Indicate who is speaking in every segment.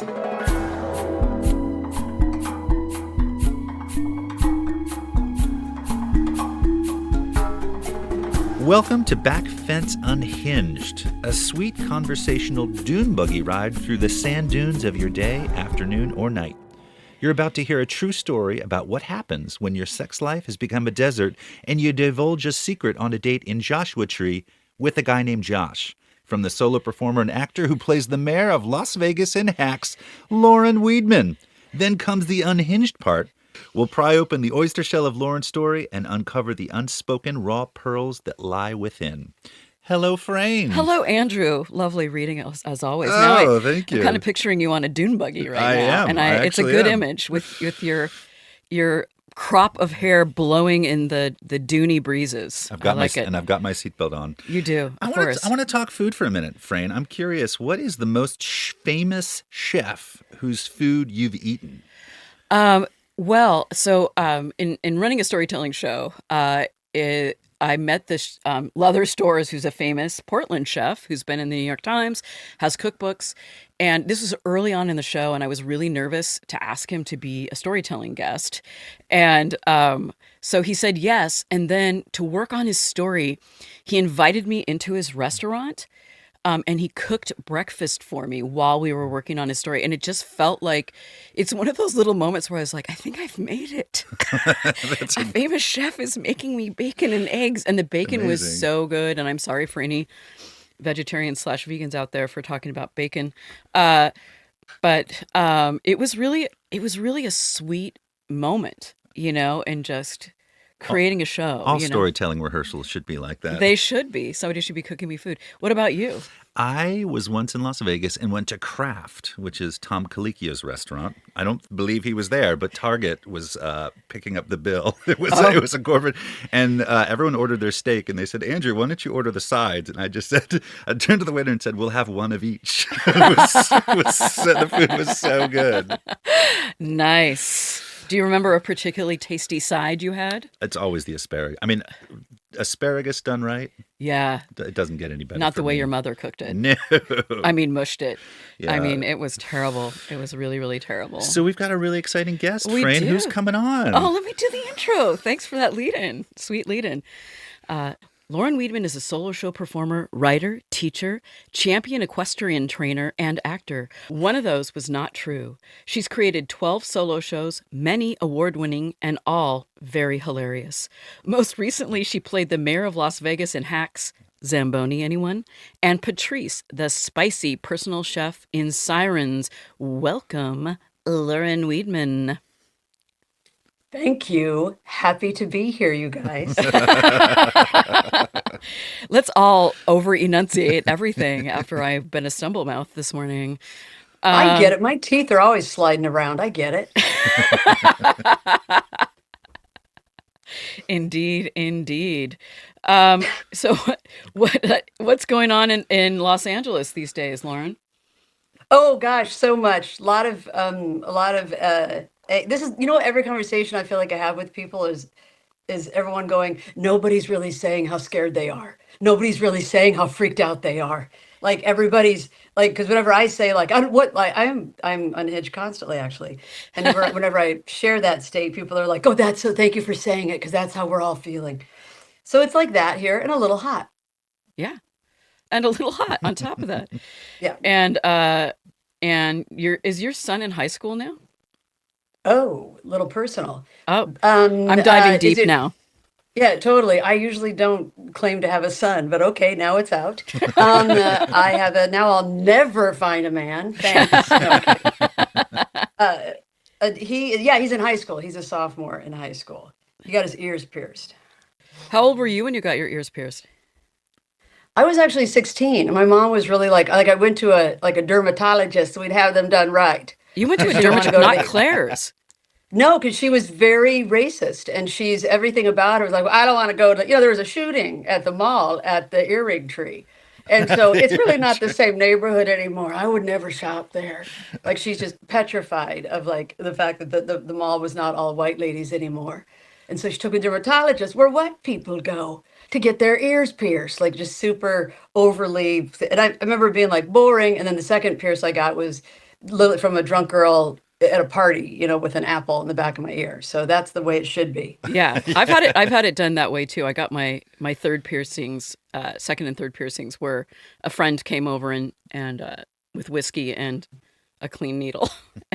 Speaker 1: Welcome to BACKFENCE Unhinged, a sweet conversational dune buggy ride through the sand dunes of your day, afternoon, or night. You're about to hear a true story about what happens when your sex life has become a desert and you divulge a secret on a date in Joshua Tree with a guy named Josh. From the solo performer and actor who plays the mayor of Las Vegas in Hacks, Lauren Weedman. Then comes the unhinged part. We'll pry open the oyster shell of Lauren's story and uncover the unspoken raw pearls that lie within. Hello, Frayn.
Speaker 2: Hello, Andrew. Lovely reading as always.
Speaker 1: Thank you.
Speaker 2: I'm kind of picturing you on a dune buggy right now.
Speaker 1: I am.
Speaker 2: It's a good image with your crop of hair blowing in the duney breezes.
Speaker 1: I've got
Speaker 2: it.
Speaker 1: And I've got my seatbelt on.
Speaker 2: You do, of course.
Speaker 1: I want to talk food for a minute, Frayn. I'm curious, what is the most famous chef whose food you've eaten?
Speaker 2: In running a storytelling show, I met this Leather Stores, who's a famous Portland chef who's been in the New York Times, has cookbooks. And this was early on in the show, and I was really nervous to ask him to be a storytelling guest. And so he said yes. And then to work on his story, he invited me into his restaurant. And he cooked breakfast for me while we were working on his story. And it just felt like it's one of those little moments where I was like, I think I've made it. A famous chef is making me bacon and eggs. And the bacon was so good. And I'm sorry for any vegetarians/vegans out there for talking about bacon. But it was really a sweet moment, and just creating a show.
Speaker 1: All storytelling rehearsals should be like that.
Speaker 2: They should be. Somebody should be cooking me food. What about you?
Speaker 1: I was once in Las Vegas and went to Kraft, which is Tom Colicchio's restaurant. I don't believe he was there, but Target was picking up the bill. It was a corporate, and everyone ordered their steak, and they said, "Andrew, why don't you order the sides?" And I just said, I turned to the waiter and said, "We'll have one of each." The food was so good.
Speaker 2: Nice. Do you remember a particularly tasty side you had?
Speaker 1: It's always the asparagus. I mean, asparagus done right.
Speaker 2: Yeah.
Speaker 1: It doesn't get any better.
Speaker 2: Not the way your mother cooked it.
Speaker 1: No.
Speaker 2: I mean, mushed it.
Speaker 1: Yeah.
Speaker 2: I mean, it was terrible. It was really, really terrible.
Speaker 1: So we've got a really exciting guest,
Speaker 2: We
Speaker 1: Frayn.
Speaker 2: do.
Speaker 1: Who's coming on?
Speaker 2: Oh, let me do the intro. Thanks for that lead-in. Sweet lead-in. Lauren Weedman is a solo show performer, writer, teacher, champion equestrian trainer, and actor. One of those was not true. She's created 12 solo shows, many award-winning, and all very hilarious. Most recently, she played the mayor of Las Vegas in Hacks, Zamboni, anyone? And Patrice, the spicy personal chef in Sirens. Welcome, Lauren Weedman.
Speaker 3: Thank you. Happy to be here, you guys.
Speaker 2: Let's all over-enunciate everything after I've been a stumblemouth this morning.
Speaker 3: I get it. My teeth are always sliding around. I get it.
Speaker 2: Indeed. So what's going on in Los Angeles these days, Lauren?
Speaker 3: Oh gosh, so much. A lot of this is, every conversation I feel like I have with people is everyone going, nobody's really saying how scared they are. Nobody's really saying how freaked out they are. Like everybody's like, because whenever I say I'm unhinged constantly actually, and whenever I share that state, people are like, oh, that's so, thank you for saying it, because that's how we're all feeling. So it's like that here, and a little hot.
Speaker 2: Yeah, and a little hot on top of that.
Speaker 3: Yeah.
Speaker 2: And is your son in high school now?
Speaker 3: Oh, a little personal.
Speaker 2: Oh, I'm diving deep now.
Speaker 3: Yeah, totally. I usually don't claim to have a son, but okay, now it's out. I have now I'll never find a man. Thanks. No, he's in high school. He's a sophomore in high school. He got his ears pierced.
Speaker 2: How old were you when you got your ears pierced?
Speaker 3: I was actually 16. And my mom was really like I went to a dermatologist, so we'd have them done right.
Speaker 2: You went to a dermatologist, not Claire's.
Speaker 3: No, because she was very racist, and she's everything about her was like, well, I don't want to go to, there was a shooting at the mall at the earring tree. And so it's really not the same neighborhood anymore. I would never shop there. Like, she's just petrified of like the fact that the mall was not all white ladies anymore. And so she took a dermatologist where white people go to get their ears pierced, like just super overly. And I remember being like boring. And then the second pierce I got was literally from a drunk girl at a party, with an apple in the back of my ear. So that's the way it should be.
Speaker 2: Yeah, I've had it done that way too. I got my third piercings, second and third piercings, where a friend came over and with whiskey and a clean needle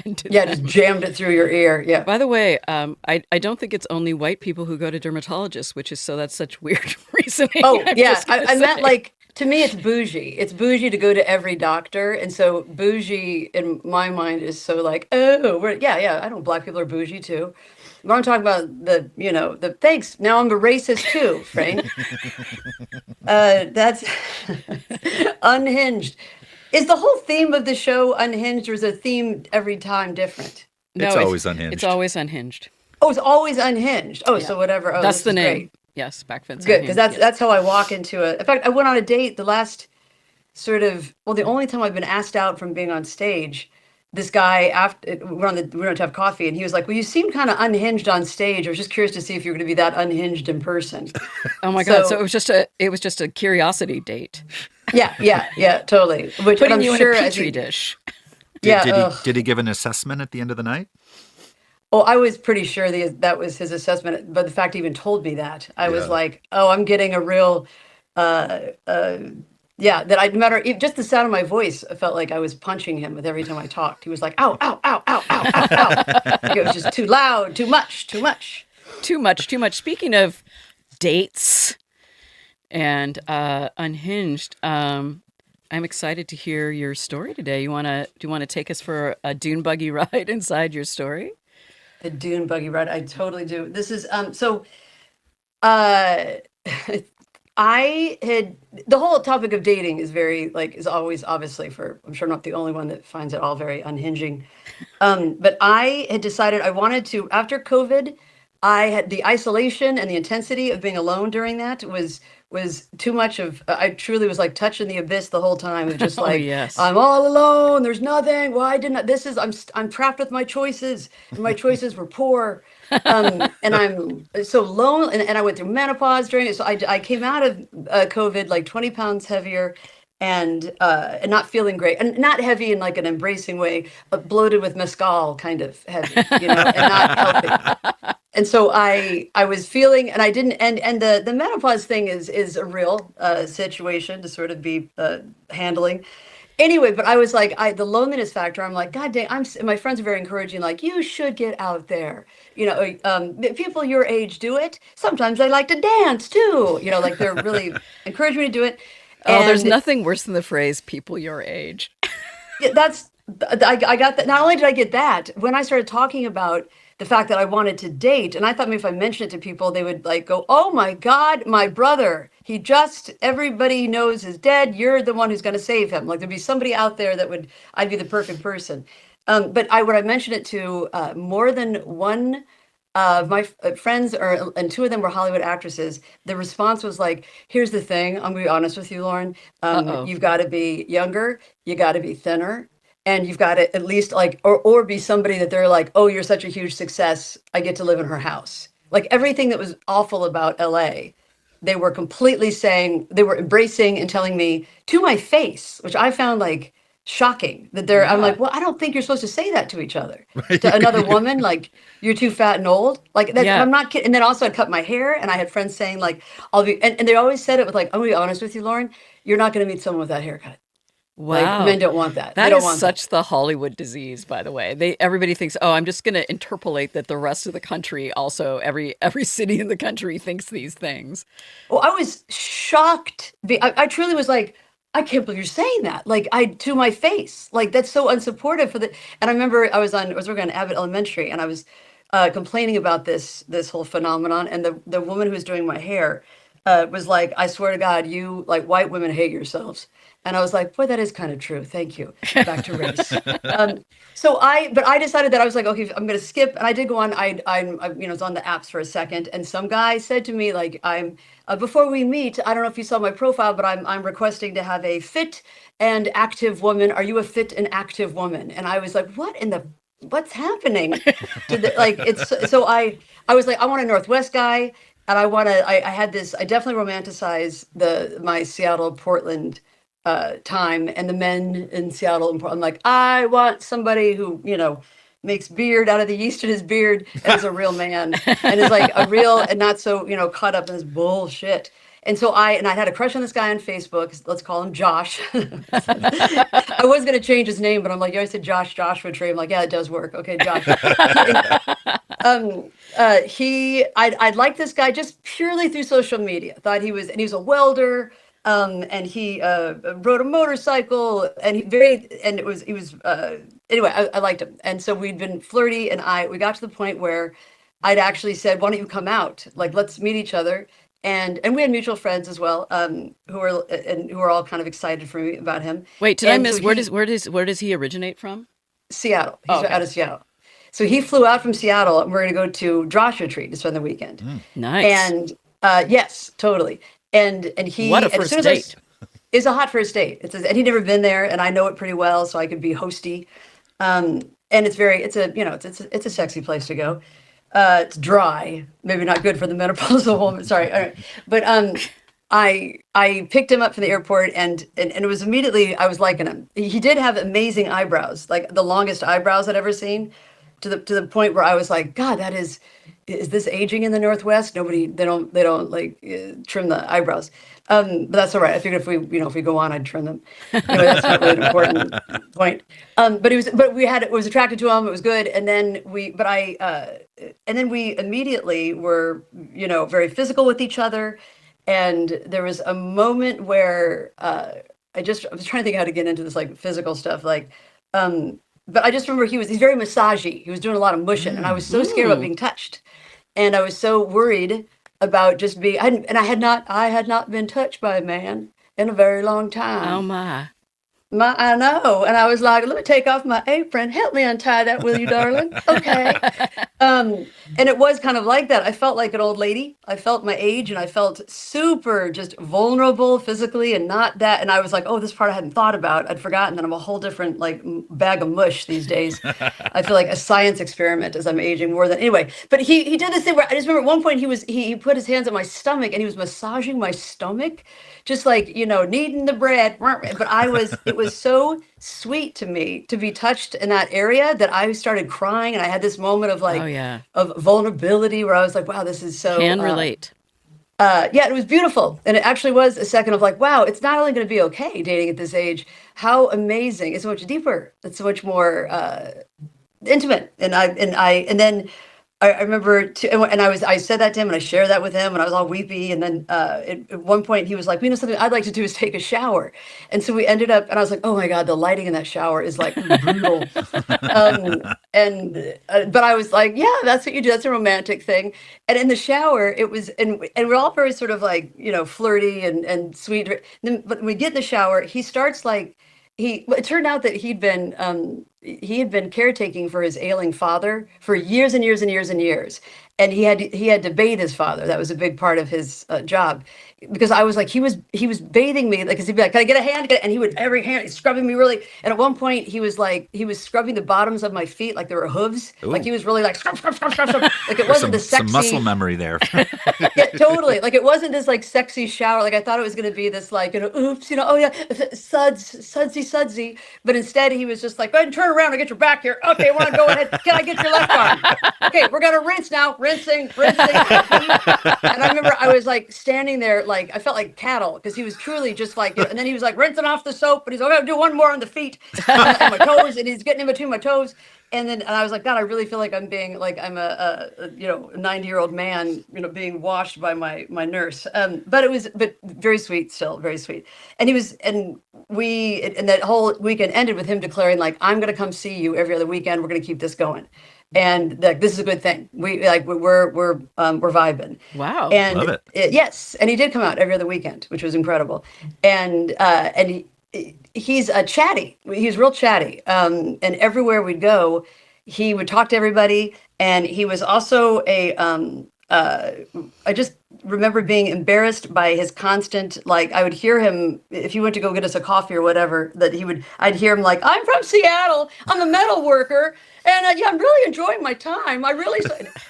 Speaker 2: and did
Speaker 3: Yeah,
Speaker 2: them.
Speaker 3: just jammed it through your ear. Yeah.
Speaker 2: By the way, I don't think it's only white people who go to dermatologists, which is so that's such weird reasoning.
Speaker 3: Oh,
Speaker 2: I'm
Speaker 3: yeah.
Speaker 2: just gonna
Speaker 3: I meant
Speaker 2: say.
Speaker 3: like, to me, it's bougie. It's bougie to go to every doctor. And so bougie in my mind is so like, oh, yeah. I know black people are bougie too. But I'm talking about thanks. Now I'm a racist too, Frank. That's Unhinged. Is the whole theme of the show unhinged, or is the theme every time different?
Speaker 1: It's
Speaker 2: No, it's
Speaker 1: always
Speaker 2: it's
Speaker 1: unhinged.
Speaker 2: always unhinged.
Speaker 3: Oh, it's always unhinged. Oh,
Speaker 2: Yeah,
Speaker 3: so whatever. Oh,
Speaker 2: that's
Speaker 3: this
Speaker 2: the
Speaker 3: is
Speaker 2: name.
Speaker 3: great.
Speaker 2: Yes, Backfence
Speaker 3: Good, because
Speaker 2: Unhinged.
Speaker 3: that's
Speaker 2: Yes.
Speaker 3: that's how I walk into it. In fact, I went on a date the last the only time I've been asked out from being on stage. This guy after we went to have coffee, and he was like, "Well, you seem kind of unhinged on stage. I was just curious to see if you're going to be that unhinged in person."
Speaker 2: Oh my God! So
Speaker 3: So
Speaker 2: it was just a curiosity date,
Speaker 3: yeah, totally. And
Speaker 2: putting
Speaker 3: I'm
Speaker 2: you in a
Speaker 3: sure as
Speaker 2: petri
Speaker 3: he,
Speaker 2: dish.
Speaker 1: Did,
Speaker 3: yeah,
Speaker 1: did he
Speaker 3: ugh.
Speaker 1: did he give an assessment at the end of the night?
Speaker 3: Oh, I was pretty sure that was his assessment, but the fact he even told me that, I was
Speaker 1: Yeah.
Speaker 3: like, "Oh, I'm getting a real, uh, uh, yeah." That I no matter just the sound of my voice, I felt like I was punching him with every time I talked. He was like, "Ow, ow, ow, ow, ow, ow, ow!" Like it was just too loud, too much, too much.
Speaker 2: Too much, too much. Speaking of dates and unhinged, I'm excited to hear your story today. Do you wanna take us for a dune buggy ride inside your story?
Speaker 3: The dune buggy ride, I totally do. This is uh, I had the whole topic of dating is very like is always obviously for I'm sure I'm not the only one that finds it all very unhinging. But I had decided I wanted to, after COVID, I had the isolation and the intensity of being alone during that was too much of I truly was like touching the abyss the whole time of just
Speaker 2: Oh
Speaker 3: like
Speaker 2: yes.
Speaker 3: I'm all alone, there's nothing, why didn't I, I'm trapped with my choices and my choices were poor. And I'm so lonely, and I went through menopause during it. So I came out of COVID like 20 pounds heavier and not feeling great, and not heavy in like an embracing way, but bloated with mescal kind of heavy, and not healthy. And so I was feeling, and I didn't, and the menopause thing is a real situation to sort of be handling. Anyway, but I was like, the loneliness factor. I'm like, God dang, my friends are very encouraging. Like, you should get out there. People your age do it. Sometimes they like to dance too. Like they're really encouraging me to do it.
Speaker 2: Oh, there's
Speaker 3: And
Speaker 2: nothing worse than the phrase "people your age."
Speaker 3: yeah, I got that. Not only did I get that, when I started talking about the fact that I wanted to date, and I thought maybe if I mentioned it to people, they would like go, "Oh my God, my brother! Everybody he knows is dead. You're the one who's going to save him." Like there'd be somebody out there I'd be the perfect person. But when I mentioned it to more than one of my friends, and two of them were Hollywood actresses, the response was like, "Here's the thing. I'm gonna be honest with you, Lauren.
Speaker 2: Uh oh.
Speaker 3: You've got to be younger. You got to be thinner, and you've got to at least like, or be somebody that they're like, oh, you're such a huge success. I get to live in her house." Like everything that was awful about LA, they were completely saying, they were embracing and telling me to my face, which I found like shocking that I'm
Speaker 2: Yeah.
Speaker 3: like, well, I don't think you're supposed to say that to each other, to another
Speaker 1: Right.
Speaker 3: woman, like you're too fat and old, like that. And
Speaker 2: Yeah.
Speaker 3: I'm not kidding. And then also I cut my hair, and I had friends saying like, and they always said it with like, I'm gonna be honest with you, Lauren, you're not gonna meet someone with that haircut. Like
Speaker 2: Wow.
Speaker 3: men don't want that. They
Speaker 2: That
Speaker 3: don't
Speaker 2: is
Speaker 3: want that.
Speaker 2: such the Hollywood disease, by the way. Everybody thinks, "Oh, I'm just going to interpolate that the rest of the country also every city in the country thinks these things."
Speaker 3: Well, I was shocked. I truly was like, I can't believe you're saying that. Like to my face, like that's so unsupportive for the. And I remember I was working on Abbott Elementary, and I was complaining about this whole phenomenon. And the woman who was doing my hair was like, I swear to God, you like white women hate yourselves. And I was like, boy, that is kind of true. Thank you. Back to race. But I decided that I was like, okay, I'm going to skip. And I did go on. Was on the apps for a second. And some guy said to me, like, before we meet, I don't know if you saw my profile, but I'm requesting to have a fit and active woman. Are you a fit and active woman? And I was like, what's happening to the, like, I was like, I want a Northwest guy. And I had this, I definitely romanticize my Seattle, Portland, time, and the men in Seattle, I'm like, I want somebody who, makes beard out of the yeast in his beard and is a real man and is like a real and not so, caught up in this bullshit. And so I had a crush on this guy on Facebook. Let's call him Josh. I was going to change his name, but I'm like, you always said Joshua Tree. I'm like, yeah, it does work. Okay, Josh. I'd liked this guy just purely through social media. Thought he was a welder. And he rode a motorcycle, and anyway, I liked him. And so we'd been flirty, and we got to the point where I'd actually said, why don't you come out? Like, let's meet each other. And we had mutual friends as well, who were all kind of excited for me about him.
Speaker 2: Wait, did I miss, where does he originate from?
Speaker 3: Seattle. He's out of Seattle. So he flew out from Seattle, and we're going to go to Joshua Tree to spend the weekend.
Speaker 2: Nice.
Speaker 3: And yes, totally. And he,
Speaker 2: what a first date.
Speaker 3: It's a hot first date. And he'd never been there, and I know it pretty well, so I could be hosty. And it's a sexy place to go. It's dry, maybe not good for the menopausal woman. Sorry, all right. But I picked him up from the airport, and it was immediately I was liking him. He did have amazing eyebrows, like the longest eyebrows I'd ever seen, to the point where I was like, God, is this aging in the Northwest? They don't like trim the eyebrows. But that's all right. I figured if we go on, I'd trim them. Anyway, that's not really an important point. But it was attracted to him. It was good. And then we immediately were, very physical with each other. And there was a moment where I was trying to think how to get into this like physical stuff, like, but I just remember he's very massagey. He was doing a lot of mushing, and I was so scared about being touched. And I was so worried about just being, I had not been touched by a man in a very long time.
Speaker 2: Oh my.
Speaker 3: I know. And I was like, let me take off my apron. Help me untie that, will you, darling? Okay. And it was kind of like that. I felt like an old lady. I felt my age, and I felt super just vulnerable physically, and not that. And I was like, oh, this part I hadn't thought about. I'd forgotten that I'm a whole different like bag of mush these days. I feel like a science experiment as I'm aging more than anyway. But he did this thing where I just remember at one point he put his hands on my stomach, and he was massaging my stomach, just like, kneading the bread. But it was so sweet to me to be touched in that area that I started crying, and I had this moment of like, of vulnerability where I was like, wow, this is so.
Speaker 2: Can relate.
Speaker 3: Yeah, it was beautiful. And it actually was a second of like, wow, it's not only going to be okay dating at this age, how amazing. It's so much deeper. It's so much more intimate. And then I remember, I said that to him, and I shared that with him, and I was all weepy. And then at one point he was like, something I'd like to do is take a shower. And so we ended up, and I was like, oh my God, the lighting in that shower is like brutal. But I was like, yeah, that's what you do. That's a romantic thing. And in the shower, it was, and we're all very sort of like, flirty and sweet. But when we get in the shower, he starts like, it turned out that he had been caretaking for his ailing father for years and years and years and years. And he had to bathe his father. That was a big part of his job, because I was like, he was bathing me, like, cause he'd be like, can I get a hand? And he would, every hand, he's scrubbing me really. And at one point he was scrubbing the bottoms of my feet like there were hooves. Ooh. Like he was really like, scrub. Like it wasn't the sexy.
Speaker 1: Some muscle memory there.
Speaker 3: Yeah, totally. Like it wasn't this like sexy shower. Like I thought it was going to be this like, oops, oh yeah, sudsy. But instead he was just like, go ahead and turn around and get your back here. Okay, want to go ahead. Can I get your left arm? Okay, we're going to rinse now. Rinsing. And I remember I was like standing there, like I felt like cattle, because he was truly just like, and then he was like rinsing off the soap, and he's like, I'm gonna do one more on the feet and my toes, and he's getting in between my toes. And I was like, God, I really feel like I'm being like I'm a 90-year-old man, being washed by my nurse. But very sweet, still very sweet. And that whole weekend ended with him declaring like, I'm gonna come see you every other weekend. We're gonna keep this going. And like, this is a good thing. We're vibing.
Speaker 2: Wow.
Speaker 3: And
Speaker 1: love it.
Speaker 3: Yes. And he did come out every other weekend, which was incredible. And he's a chatty. He's real chatty. And everywhere we'd go, he would talk to everybody. And he was also I just remember being embarrassed by his constant, like, I would hear him, if he went to go get us a coffee or whatever, I'd hear him like, I'm from Seattle, I'm a metal worker, and yeah, I'm really enjoying my time.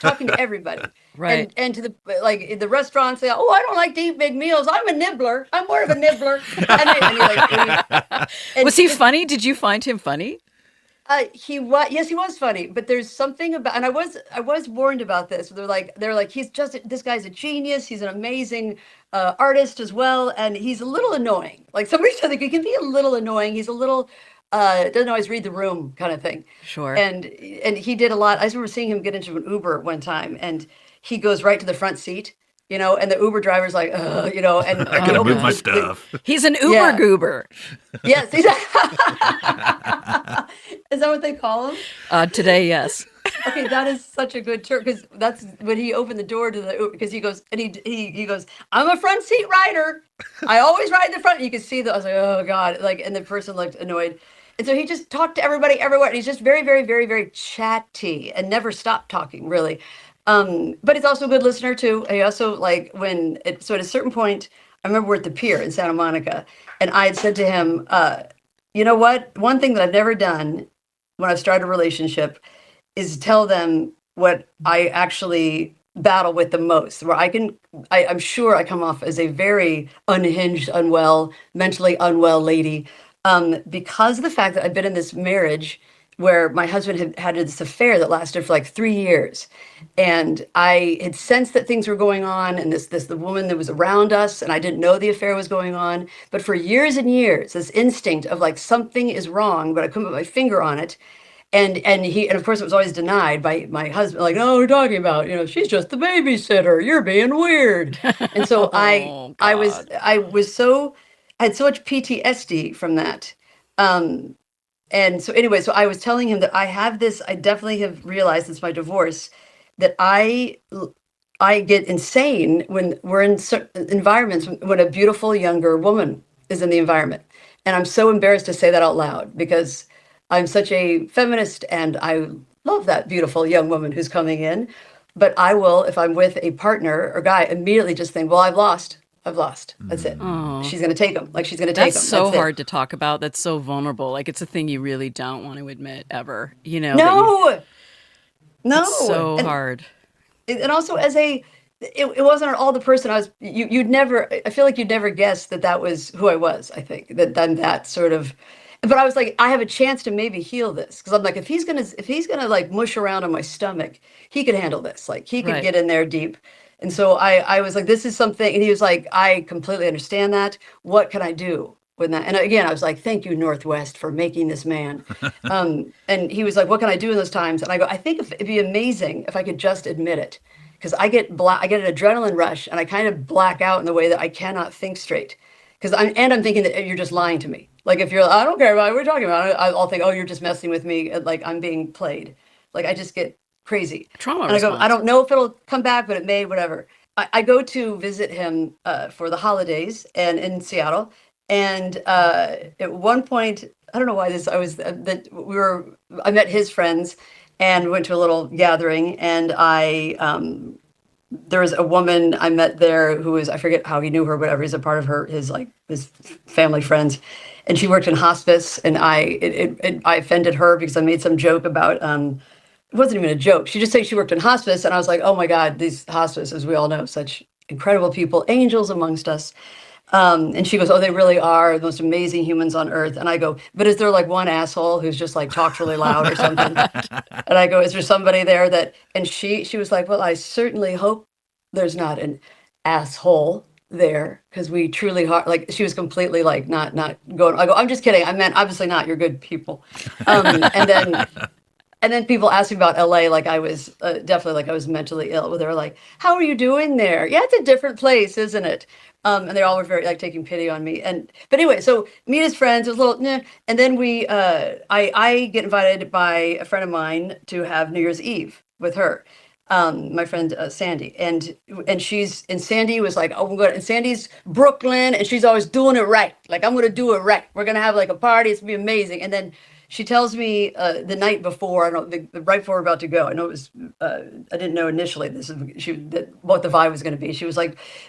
Speaker 3: Talking to everybody.
Speaker 2: Right.
Speaker 3: And to the restaurants say, oh, I don't like to eat big meals. I'm a nibbler. I'm more of a nibbler.
Speaker 2: Was he
Speaker 3: Just,
Speaker 2: funny? Did you find him funny?
Speaker 3: he was, yes, he was funny, but there's something about, and I was warned about this. They're like, this guy's a genius. He's an amazing artist as well, and he's a little annoying. Like somebody said, like, he can be a little annoying. He's a little doesn't always read the room kind of thing.
Speaker 2: Sure.
Speaker 3: And he did a lot. I remember seeing him get into an Uber one time, and he goes right to the front seat. And the Uber driver's like, and
Speaker 1: I
Speaker 3: he
Speaker 1: gotta move
Speaker 3: opens
Speaker 1: my
Speaker 3: the-
Speaker 1: stuff.
Speaker 2: He's an Uber
Speaker 3: Yeah.
Speaker 2: goober.
Speaker 3: Yes, is that what they call him?
Speaker 2: Today, yes.
Speaker 3: Okay, that is such a good term, because that's when he opened the door to the, because he goes, and he goes, I'm a front seat rider. I always ride in the front. You can see that. I was like, oh God, like, and the person looked annoyed. And so he just talked to everybody everywhere. And he's just very, very, very, very chatty and never stopped talking, really. But he's also a good listener too. He also, like, so at a certain point, I remember we're at the pier in Santa Monica, and I had said to him, you know what? One thing that I've never done when I've started a relationship is tell them what I actually battle with the most, where I'm sure I come off as a very unhinged, unwell, mentally unwell lady, because of the fact that I've been in this marriage where my husband had this affair that lasted for like 3 years. And I had sensed that things were going on, and the woman that was around us, and I didn't know the affair was going on. But for years and years, this instinct of like something is wrong, but I couldn't put my finger on it. And of course it was always denied by my husband, like, no, we're talking about, she's just the babysitter. You're being weird. And so
Speaker 2: Oh,
Speaker 3: I
Speaker 2: God.
Speaker 3: had so much PTSD from that. And so anyway, so I was telling him that I definitely have realized since my divorce that I get insane when we're in certain environments, when a beautiful younger woman is in the environment. And I'm so embarrassed to say that out loud, because I'm such a feminist and I love that beautiful young woman who's coming in. But I will, if I'm with a partner or guy, immediately just think, well, I've lost. That's it.
Speaker 2: Oh.
Speaker 3: She's going to take him. Like, she's going to take him.
Speaker 2: That's so
Speaker 3: That's it.
Speaker 2: hard to talk about. That's so vulnerable. Like, it's a thing you really don't want to admit ever.
Speaker 3: No, no.
Speaker 2: It's so
Speaker 3: And
Speaker 2: hard.
Speaker 3: and also it wasn't at all the person I was. You'd never. I feel like you'd never guess that was who I was. I think that I'm that sort of. But I was like, I have a chance to maybe heal this, because I'm like, if he's gonna like mush around on my stomach, he could handle this. Like, he could
Speaker 2: Right.
Speaker 3: get in there deep. And so I was like, this is something. And he was like, I completely understand that. What can I do with that? And again, I was like, thank you, Northwest, for making this man. And he was like, what can I do in those times? And I go, I think it'd be amazing if I could just admit it, because I get an adrenaline rush, and I kind of black out in the way that I cannot think straight. Because I'm thinking that you're just lying to me. Like, if I don't care about what we're talking about, I'll think, oh, you're just messing with me. Like, I'm being played. Like, I just get crazy.
Speaker 2: Trauma
Speaker 3: And I go, I
Speaker 2: response.
Speaker 3: don't know if it'll come back, but it may, whatever. I go to visit him for the holidays and in Seattle. And at one point, I don't know why this, I met his friends and went to a little gathering. And there was a woman I met there who was, I forget how he knew her, whatever. He's a part of his family friends. And she worked in hospice, and I offended her because I made some joke about, it wasn't even a joke. She just said she worked in hospice, and I was like, oh my God, these hospice, as we all know, such incredible people, angels amongst us. And she goes, oh, they really are the most amazing humans on earth. And I go, but is there like one asshole who's just like talks really loud or something? And I go, is there somebody there that, and she was like, well, I certainly hope there's not an asshole there, because we truly like, she was completely like not going. I go, I'm just kidding. I meant obviously not. You're good people. And then people asked me about LA, like I was definitely like I was mentally ill. They were like, how are you doing there? Yeah, it's a different place, isn't it? And they all were very like taking pity on me. But anyway, so me and his friends, it was a little, nah. And then I get invited by a friend of mine to have New Year's Eve with her. My friend Sandy, and Sandy was like, oh, and Sandy's Brooklyn, and she's always doing it right. Like, I'm gonna do it right. We're gonna have like a party. It's gonna be amazing. And then she tells me the night before, I don't right before we're about to go. I know it was, I didn't know initially what the vibe was going to be. She was,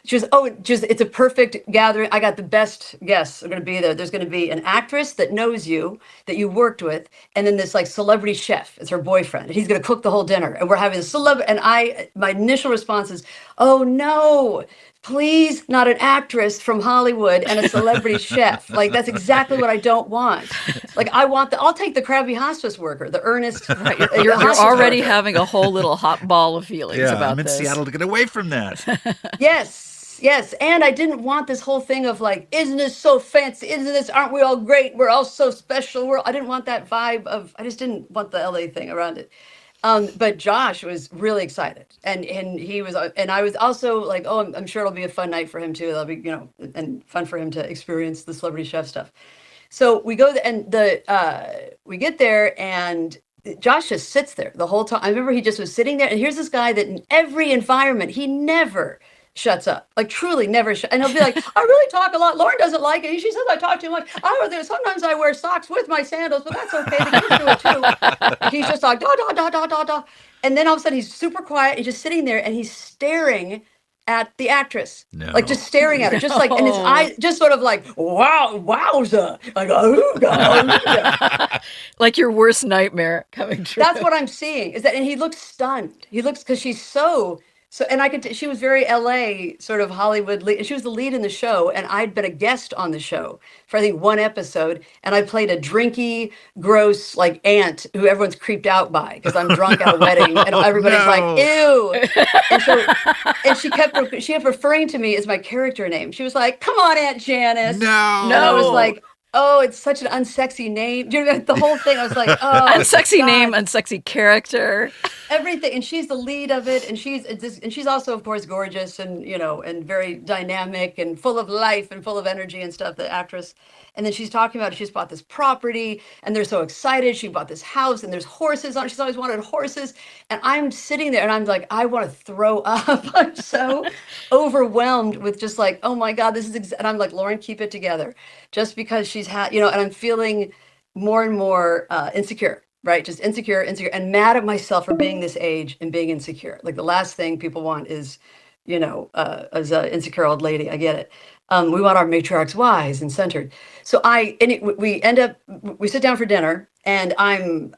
Speaker 3: it's a perfect gathering. I got the best guests are going to be there. There's going to be an actress that knows you, that you worked with, and then this like celebrity chef is her boyfriend, and he's going to cook the whole dinner. And we're having a my initial response is, oh no, please, not an actress from Hollywood and a celebrity chef. Like, that's exactly what I don't want. Like, I'll take the crabby hospice worker, the earnest.
Speaker 2: Right. You're already having a whole little hot ball of feelings about
Speaker 1: I'm in
Speaker 2: this.
Speaker 1: Seattle to get away from that.
Speaker 3: Yes. And I didn't want this whole thing of like, isn't this so fancy? Aren't we all great? We're all so special. I didn't want that vibe I just didn't want the LA thing around it. But Josh was really excited, and he was, and I was also like, oh, I'm sure it'll be a fun night for him too. That'll be, and fun for him to experience the celebrity chef stuff. So we go we get there, and Josh just sits there the whole time. I remember he just was sitting there, and here's this guy that in every environment he never shuts up, like truly never and he'll be like, I really talk a lot. Lauren doesn't like it. She says I talk too much. Sometimes I wear socks with my sandals, but that's okay. The kids do it too. He's just like da da da da da da, and then all of a sudden he's super quiet. He's just sitting there and he's staring at the actress, like just staring at her, just like, and his eyes just sort of like, wowza, like, ooga.
Speaker 2: Like your worst nightmare coming true.
Speaker 3: That's what I'm seeing. And he looks stunned. He looks, because she's so, and she was very LA, sort of Hollywood lead. She was the lead in the show, and I'd been a guest on the show for I think one episode, and I played a drinky, gross like aunt who everyone's creeped out by because I'm drunk at a wedding, and everybody's like, ew. And she kept referring to me as my character name. She was like, "Come on, Aunt Janice."
Speaker 1: No.
Speaker 3: And I was like, oh, it's such an unsexy name. Do you know, the whole thing? I was like, oh,
Speaker 2: unsexy name, unsexy character,
Speaker 3: everything. And she's the lead of it, and she's also, of course, gorgeous and and very dynamic and full of life and full of energy and stuff. The actress, and then she's talking about she's bought this property, and they're so excited. She bought this house, and there's horses on. She's always wanted horses, and I'm sitting there, and I'm like, I want to throw up. I'm so overwhelmed with just like, oh my God, this is. And I'm like, Lauren, keep it together, just because she's had, and I'm feeling more and more insecure, right? Just insecure, and mad at myself for being this age and being insecure. Like the last thing people want is, as an insecure old lady. I get it. We want our matriarchs wise and centered. So we sit down for dinner, and I'm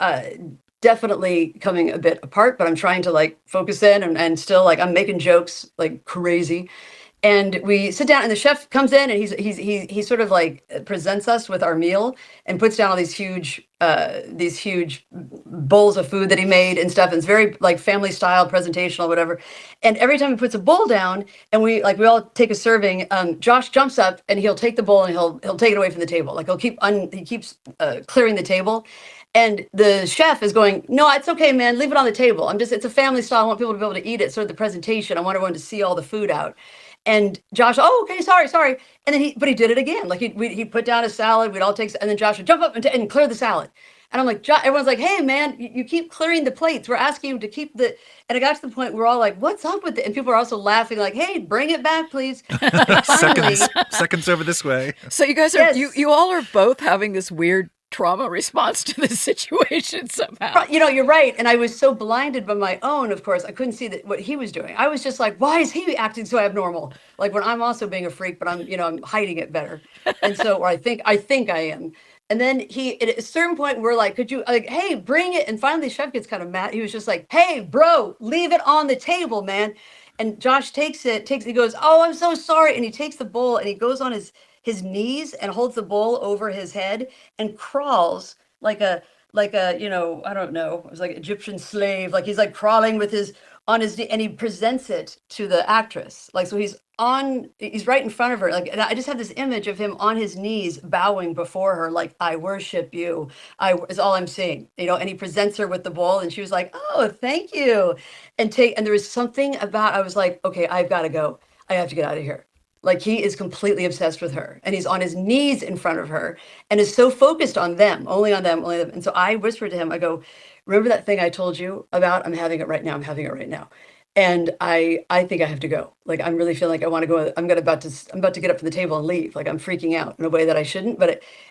Speaker 3: definitely coming a bit apart, but I'm trying to like focus in and still like I'm making jokes like crazy. And we sit down, and the chef comes in, and he sort of like presents us with our meal and puts down all these huge bowls of food that he made and stuff. And it's very like family style presentational, whatever. And every time he puts a bowl down, and we all take a serving, Josh jumps up and he'll take the bowl and he'll take it away from the table. Like he keeps clearing the table. And the chef is going, no, it's okay, man. Leave it on the table. It's a family style. I want people to be able to eat it. Sort of the presentation. I want everyone to see all the food out. And Josh, oh, okay, sorry. And then he did it again. Like he put down a salad. We'd all take, and then Josh would jump up and clear the salad. And I'm like, everyone's like, hey, man, you keep clearing the plates. We're asking you to keep and it got to the point where we're all like, what's up with it? And people are also laughing like, hey, bring it back, please. Finally,
Speaker 1: seconds over this way.
Speaker 2: So you guys are, you all are both having this weird trauma response to the situation somehow.
Speaker 3: You're right. And I was so blinded by my own, of course, I couldn't see what he was doing. I was just like, why is he acting so abnormal? Like when I'm also being a freak, but I'm hiding it better. And so, or I think I am. And then at a certain point, we're like, could you, like, hey, bring it. And finally, the chef gets kind of mad. He was just like, hey, bro, leave it on the table, man. And Josh he goes, oh, I'm so sorry. And he takes the bowl and he goes on his knees and holds the bowl over his head and crawls like a I don't know, it was like Egyptian slave, like he's like crawling on his knee, and he presents it to the actress, like, so he's right in front of her, like, and I just have this image of him on his knees bowing before her, like, I worship you, is all I'm seeing, and he presents her with the bowl, and she was like, oh, thank you, and there was something about, I was like, okay, I've got to go, I have to get out of here. Like, he is completely obsessed with her, and he's on his knees in front of her and is so focused on them, only on them, only them. And so I whispered to him, I go, remember that thing I told you about? I'm having it right now. And I think I have to go. Like, I'm really feeling like I want to go. I'm about to get up from the table and leave. Like, I'm freaking out in a way that I shouldn't.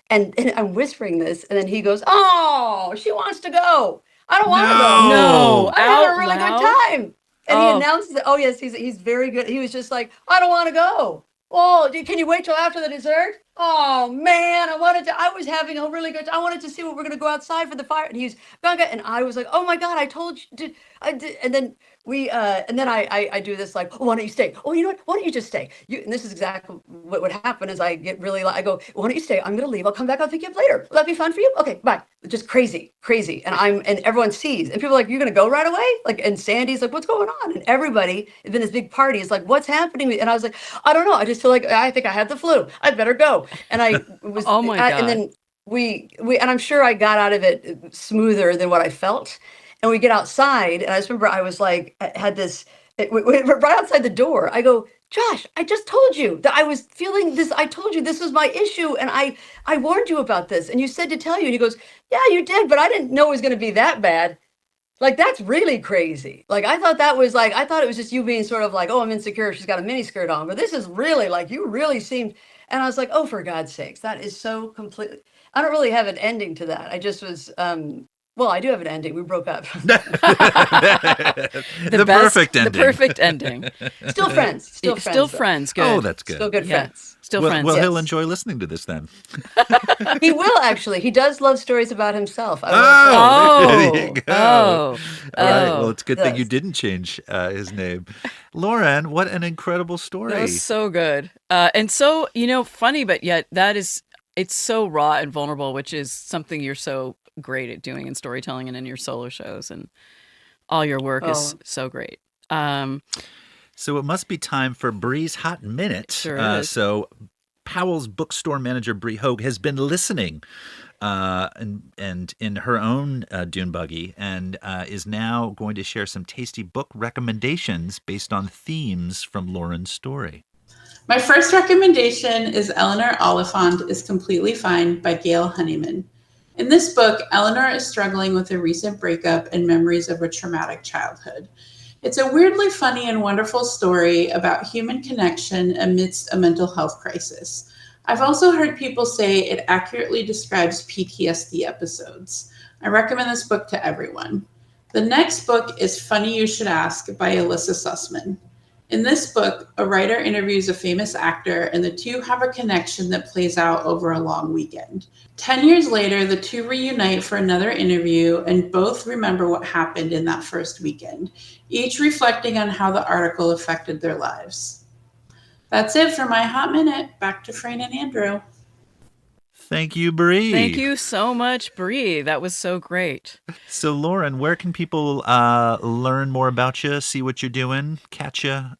Speaker 3: And I'm whispering this, and then he goes, "Oh, she wants to go. I don't want to go.
Speaker 2: No,
Speaker 1: No.
Speaker 3: I'm having
Speaker 2: out
Speaker 3: a really good
Speaker 2: loud.
Speaker 3: time." And he
Speaker 2: Oh,
Speaker 3: announces that, oh yes, he's very good. He was just like, "I don't want to go. Oh, can you wait till after the dessert? Oh man, I was having a really good. I wanted to see what we're gonna go outside for the fire." And he's Gaga, and I was like, "Oh my God, I told you." I did, and then and then I do this like, "Oh, why don't you stay? Oh, you know what? Why don't you just stay?" And this is exactly what would happen is I get really, I go, "Why don't you stay? I'm gonna leave. I'll come back. I'll pick you up later. Will that be fun for you? Okay, bye." Just crazy, crazy. And everyone sees, and people are like, "You're gonna go right away?" Like, and Sandy's like, "What's going on?" And everybody, it's been this big party, is like, "What's happening?" And I was like, "I don't know. I just feel like I think I had the flu. I better go." And
Speaker 2: oh my
Speaker 3: and
Speaker 2: God.
Speaker 3: then and I'm sure I got out of it smoother than what I felt. And we get outside, and I just remember I was like, I had this right outside the door. I go, "Josh, I just told you that I was feeling this. I told you this was my issue, and I warned you about this, and you said to tell you." And he goes, "Yeah, you did, but I didn't know it was going to be that bad." Like, that's really crazy. Like, I thought it was just you being sort of like, "Oh, I'm insecure. She's got a mini skirt on," but this is really like you really seemed. And I was like, "Oh, for God's sakes, that is so completely." I don't really have an ending to that. I just was. Well, I do have an ending. We broke up.
Speaker 1: The perfect ending.
Speaker 2: The perfect ending.
Speaker 3: Still friends. Still friends.
Speaker 2: Still
Speaker 3: Though.
Speaker 2: friends. Good.
Speaker 1: Oh, that's good.
Speaker 3: Still good
Speaker 2: Yeah.
Speaker 3: friends.
Speaker 2: Still
Speaker 1: Well,
Speaker 2: friends.
Speaker 1: well,
Speaker 3: Yes.
Speaker 1: he'll enjoy listening to this then.
Speaker 3: He will actually. He does love stories about himself. I will
Speaker 1: Oh, there you
Speaker 2: Oh,
Speaker 1: go.
Speaker 2: oh,
Speaker 1: All right. Well,
Speaker 2: oh.
Speaker 1: it's a good thing you
Speaker 3: Yes.
Speaker 1: didn't change his name. Lauren, what an incredible story.
Speaker 2: That was so good. And so, funny, but yet it's so raw and vulnerable, which is something you're so great at doing in storytelling and in your solo shows, and all your work is
Speaker 3: Oh,
Speaker 2: so great. Um,
Speaker 1: So it must be time for Bree's Hot Minute.
Speaker 2: Sure is.
Speaker 1: So Powell's bookstore manager, Bree Hogue, has been listening and in her own dune buggy and is now going to share some tasty book recommendations based on themes from Lauren's story.
Speaker 4: My first recommendation is Eleanor Oliphant is Completely Fine by Gail Honeyman. In this book, Eleanor is struggling with a recent breakup and memories of a traumatic childhood. It's a weirdly funny and wonderful story about human connection amidst a mental health crisis. I've also heard people say it accurately describes PTSD episodes. I recommend this book to everyone. The next book is Funny You Should Ask by Alyssa Sussman. In this book, a writer interviews a famous actor, and the two have a connection that plays out over a long weekend. 10 years later, the two reunite for another interview and both remember what happened in that first weekend, each reflecting on how the article affected their lives. That's it for my hot minute. Back to Frayn and Andrew.
Speaker 1: Thank you, Bree.
Speaker 2: Thank you so much, Bree. That was so great.
Speaker 1: So, Lauren, where can people learn more about you, see what you're doing, catch you on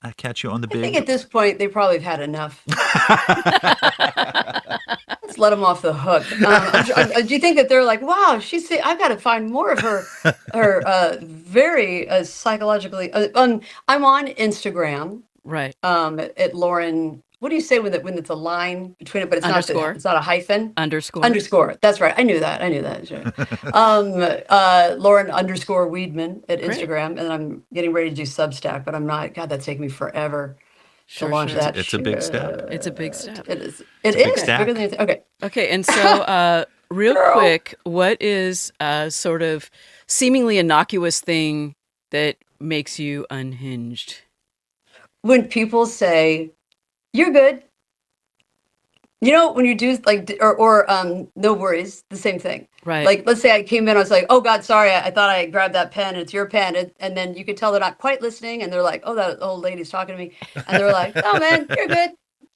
Speaker 1: the
Speaker 3: I think
Speaker 1: big?
Speaker 3: at this point they probably have had enough. Let's let them off the hook. Do you think that they're like, "Wow, I've got to find more of her very psychologically." I'm on Instagram.
Speaker 2: Right.
Speaker 3: At Lauren. What do you say when it's a line between it, but it's
Speaker 2: Underscore.
Speaker 3: it's not a hyphen?
Speaker 2: Underscore.
Speaker 3: Underscore. That's right. I knew that. Sure. Lauren underscore Weedman at
Speaker 2: Great.
Speaker 3: Instagram, and I'm getting ready to do Substack, but I'm not. God, that's taking me forever
Speaker 2: Sure,
Speaker 3: to launch
Speaker 2: sure.
Speaker 3: that.
Speaker 1: It's a big step.
Speaker 2: It's a big step.
Speaker 3: It is.
Speaker 1: It's a big
Speaker 3: It's
Speaker 1: stack.
Speaker 3: bigger than you think. Okay.
Speaker 2: Okay, and so real
Speaker 3: Girl.
Speaker 2: quick, what is a sort of seemingly innocuous thing that makes you unhinged?
Speaker 3: When people say, "You're good," when you do like, or no worries, the same thing.
Speaker 2: Right.
Speaker 3: Like, let's say I came in, I was like, "Oh God, sorry, I thought I grabbed that pen. It's your pen." And then you could tell they're not quite listening, and they're like, "Oh, that old lady's talking to me," and they're like, "Oh man, you're good.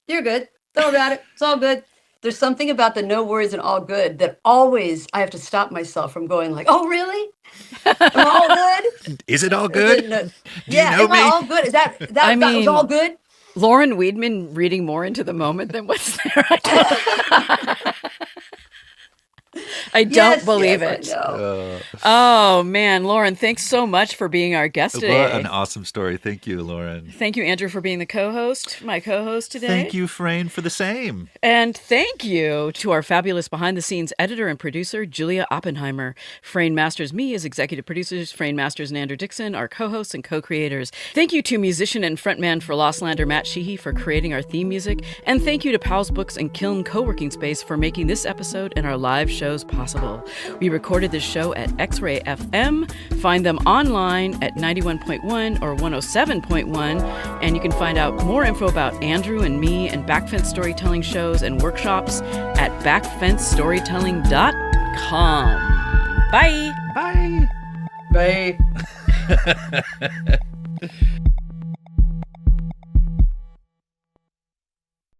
Speaker 3: You're good. Don't worry about it. It's all good." There's something about the no worries and all good that always I have to stop myself from going like, "Oh really? Am I all good?
Speaker 1: Is it all good?
Speaker 3: Yeah,
Speaker 1: know
Speaker 3: am I
Speaker 1: me?
Speaker 3: all good? Is that
Speaker 2: I
Speaker 3: that was all
Speaker 2: mean-
Speaker 3: good?"
Speaker 2: Lauren Weedman reading more into the moment than what's there. I don't believe
Speaker 3: yes,
Speaker 2: it.
Speaker 3: I know.
Speaker 2: Oh, man. Lauren, thanks so much for being our guest today.
Speaker 1: What an awesome story. Thank you, Lauren.
Speaker 2: Thank you, Andrew, for being the co-host, my co-host today.
Speaker 1: Thank you, Frayn, for the same.
Speaker 2: And thank you to our fabulous behind-the-scenes editor and producer, Julia Oppenheimer. Frayn masters me as executive producers. Frayn masters and Andrew Dickson, our co-hosts and co-creators. Thank you to musician and frontman for Lost Lander, Matt Sheehy, for creating our theme music. And thank you to Powell's Books and Kiln Co-working Space for making this episode and our live shows possible. We recorded this show at X-Ray FM. Find them online at 91.1 or 107.1. And you can find out more info about Andrew and me and Backfence storytelling shows and workshops at backfencestorytelling.com. Bye.
Speaker 1: Bye.
Speaker 3: Bye.